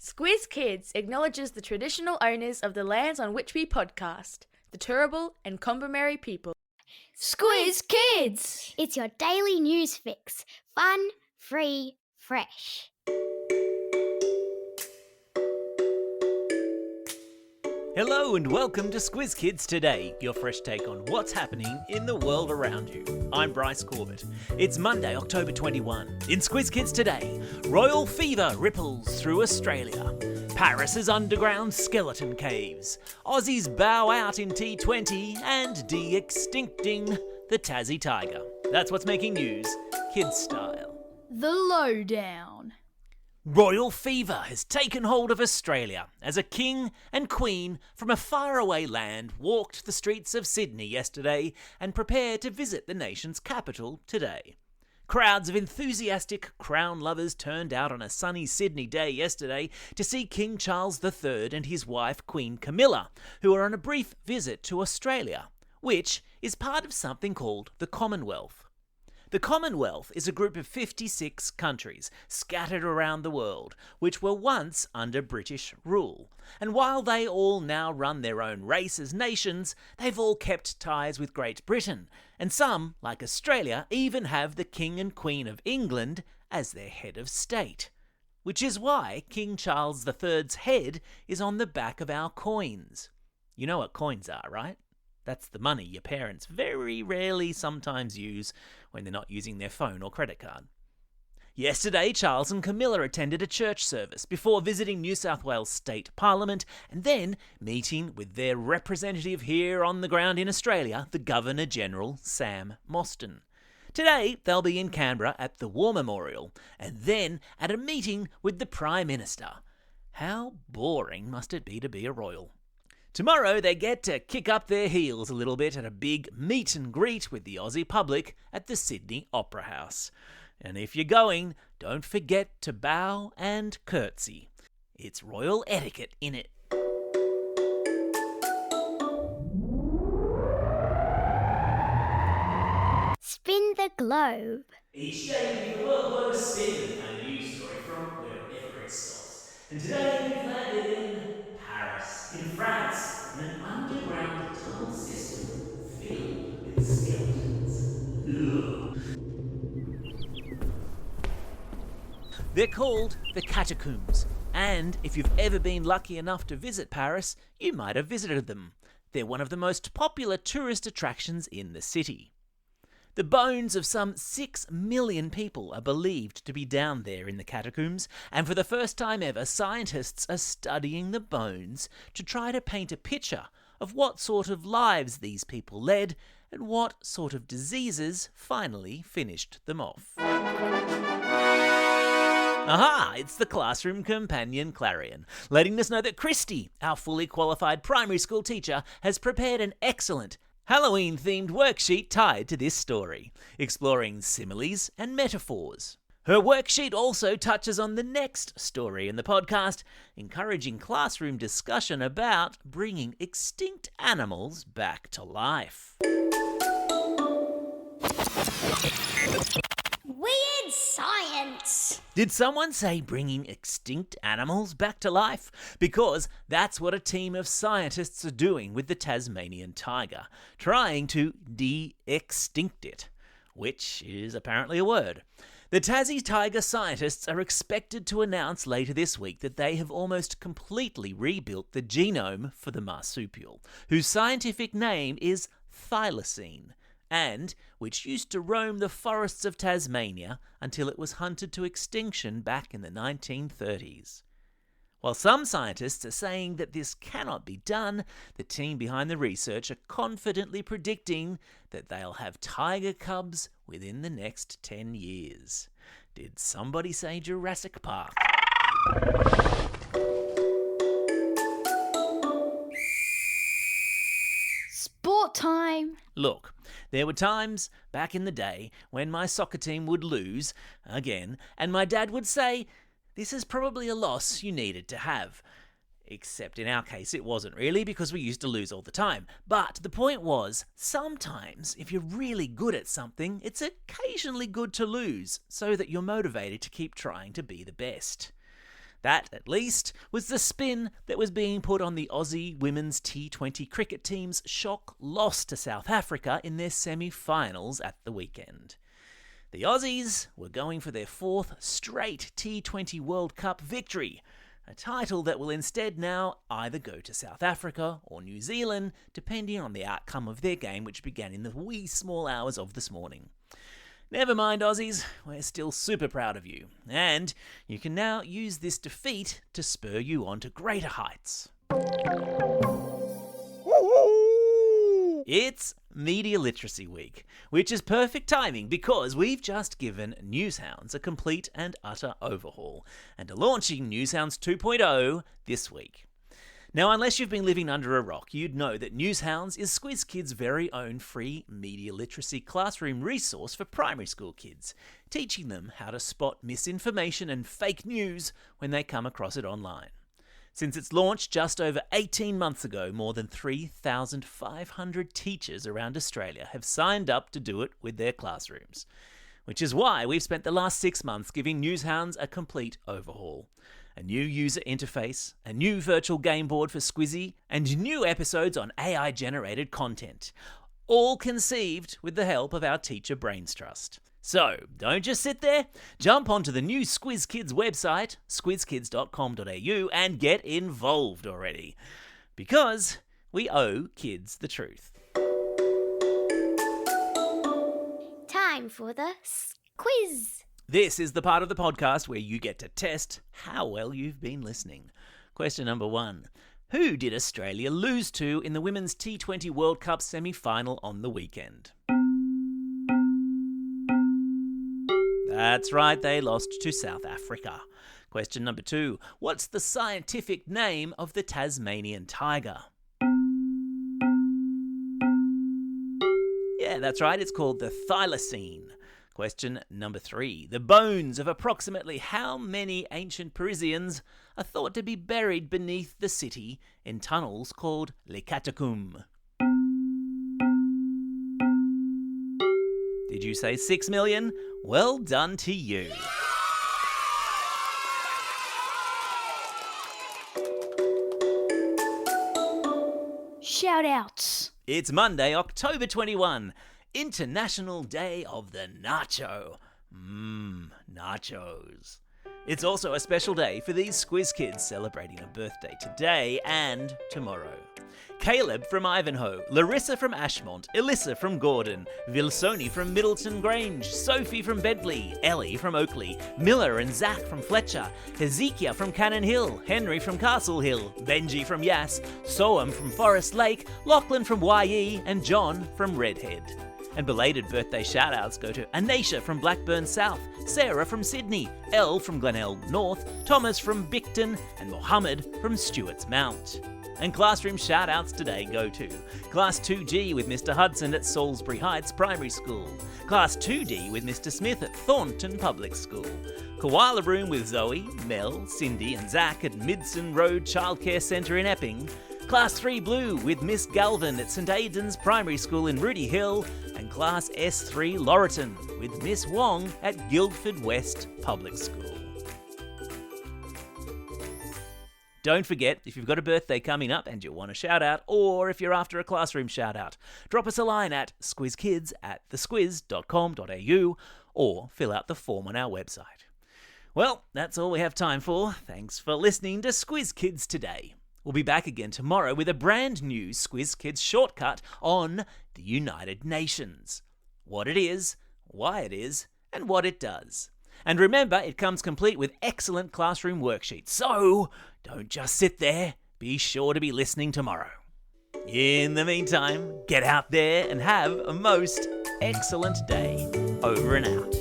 Squiz Kids acknowledges the traditional owners of the lands on which we podcast, the Turrbal and Combermary people. Squiz Kids! It's your daily news fix. Fun, free, fresh. Hello and welcome to Squiz Kids Today, your fresh take on what's happening in the world around you. I'm Bryce Corbett. It's Monday, October 21. In Squiz Kids Today, royal fever ripples through Australia. Paris's underground skeleton caves. Aussies bow out in T20 and de-extincting the Tassie tiger. That's what's making news, kids style. The Lowdown. Royal fever has taken hold of Australia as a king and queen from a faraway land walked the streets of Sydney yesterday and prepare to visit the nation's capital today. Crowds of enthusiastic crown lovers turned out on a sunny Sydney day yesterday to see King Charles III and his wife Queen Camilla, who are on a brief visit to Australia, which is part of something called the Commonwealth. The Commonwealth is a group of 56 countries scattered around the world, which were once under British rule. And while they all now run their own race as nations, they've all kept ties with Great Britain. And some, like Australia, even have the King and Queen of England as their head of state. Which is why King Charles III's head is on the back of our coins. You know what coins are, right? That's the money your parents very rarely sometimes use when they're not using their phone or credit card. Yesterday, Charles and Camilla attended a church service before visiting New South Wales State Parliament and then meeting with their representative here on the ground in Australia, the Governor-General, Sam Mostyn. Today, they'll be in Canberra at the War Memorial and then at a meeting with the Prime Minister. How boring must it be to be a royal? Tomorrow they get to kick up their heels a little bit at a big meet and greet with the Aussie public at the Sydney Opera House. And if you're going, don't forget to bow and curtsy. It's royal etiquette, innit? Spin the globe. Each day we give the world globe a spin, a news story from wherever it stops. And today we've landed in Paris, in France, in an underground tunnel system filled with skeletons. Ugh. They're called the catacombs, and if you've ever been lucky enough to visit Paris, you might have visited them. They're one of the most popular tourist attractions in the city. The bones of some 6 million people are believed to be down there in the catacombs, and for the first time ever, scientists are studying the bones to try to paint a picture of what sort of lives these people led and what sort of diseases finally finished them off. Aha! It's the classroom companion Clarion, letting us know that Christy, our fully qualified primary school teacher, has prepared an excellent Halloween-themed worksheet tied to this story, exploring similes and metaphors. Her worksheet also touches on the next story in the podcast, encouraging classroom discussion about bringing extinct animals back to life. Weird science. Did someone say bringing extinct animals back to life? Because that's what a team of scientists are doing with the Tasmanian tiger, trying to de-extinct it, which is apparently a word. The Tassie tiger scientists are expected to announce later this week that they have almost completely rebuilt the genome for the marsupial, whose scientific name is thylacine, and which used to roam the forests of Tasmania until it was hunted to extinction back in the 1930s. While some scientists are saying that this cannot be done, the team behind the research are confidently predicting that they'll have tiger cubs within the next 10 years. Did somebody say Jurassic Park? Sport time. Look, there were times back in the day when my soccer team would lose, again, and my dad would say, "This is probably a loss you needed to have." Except in our case it wasn't really, because we used to lose all the time. But the point was, sometimes if you're really good at something, it's occasionally good to lose, so that you're motivated to keep trying to be the best. That, at least, was the spin that was being put on the Aussie Women's T20 cricket team's shock loss to South Africa in their semi-finals at the weekend. The Aussies were going for their fourth straight T20 World Cup victory, a title that will instead now either go to South Africa or New Zealand, depending on the outcome of their game, which began in the wee small hours of this morning. Never mind, Aussies, we're still super proud of you, and you can now use this defeat to spur you on to greater heights. It's Media Literacy Week, which is perfect timing because we've just given Newshounds a complete and utter overhaul, and are launching Newshounds 2.0 this week. Now, unless you've been living under a rock, you'd know that Newshounds is Squiz Kids' very own free media literacy classroom resource for primary school kids, teaching them how to spot misinformation and fake news when they come across it online. Since its launch just over 18 months ago, more than 3,500 teachers around Australia have signed up to do it with their classrooms, which is why we've spent the last 6 months giving Newshounds a complete overhaul. A new user interface, a new virtual game board for Squizzy, and new episodes on AI-generated content, all conceived with the help of our teacher Brains Trust. So, don't just sit there, jump onto the new Squiz Kids website, squizkids.com.au, and get involved already. Because we owe kids the truth. Time for the quiz. This is the part of the podcast where you get to test how well you've been listening. Question number 1. Who did Australia lose to in the Women's T20 World Cup semi-final on the weekend? That's right, they lost to South Africa. Question number 2. What's the scientific name of the Tasmanian tiger? Yeah, that's right, it's called the thylacine. Question number 3. The bones of approximately how many ancient Parisians are thought to be buried beneath the city in tunnels called les catacombes? Did you say 6 million? Well done to you. Shout outs. It's Monday, October 21. International Day of the Nacho. Nachos. It's also a special day for these Squiz Kids celebrating a birthday today and tomorrow. Caleb from Ivanhoe, Larissa from Ashmont, Elissa from Gordon, Vilsoni from Middleton Grange, Sophie from Bentley, Ellie from Oakley, Miller and Zach from Fletcher, Hezekiah from Cannon Hill, Henry from Castle Hill, Benji from Yass, Soam from Forest Lake, Lachlan from YE, and John from Redhead. And belated birthday shout-outs go to Anisha from Blackburn South, Sarah from Sydney, Elle from Glenelg North, Thomas from Bicton, and Mohammed from Stewart's Mount. And classroom shout-outs today go to Class 2G with Mr Hudson at Salisbury Heights Primary School, Class 2D with Mr Smith at Thornton Public School, Koala Room with Zoe, Mel, Cindy and Zach at Midson Road Childcare Centre in Epping, Class 3 Blue with Miss Galvin at St Aidan's Primary School in Rooty Hill, and Class S3 Laurelton with Miss Wong at Guildford West Public School. Don't forget, if you've got a birthday coming up and you want a shout-out, or if you're after a classroom shout-out, drop us a line at squizkids@thesquiz.com.au or fill out the form on our website. Well, that's all we have time for. Thanks for listening to Squiz Kids today. We'll be back again tomorrow with a brand new Squiz Kids shortcut on the United Nations. What it is, why it is, and what it does. And remember, it comes complete with excellent classroom worksheets. So, don't just sit there. Be sure to be listening tomorrow. In the meantime, get out there and have a most excellent day. Over and out.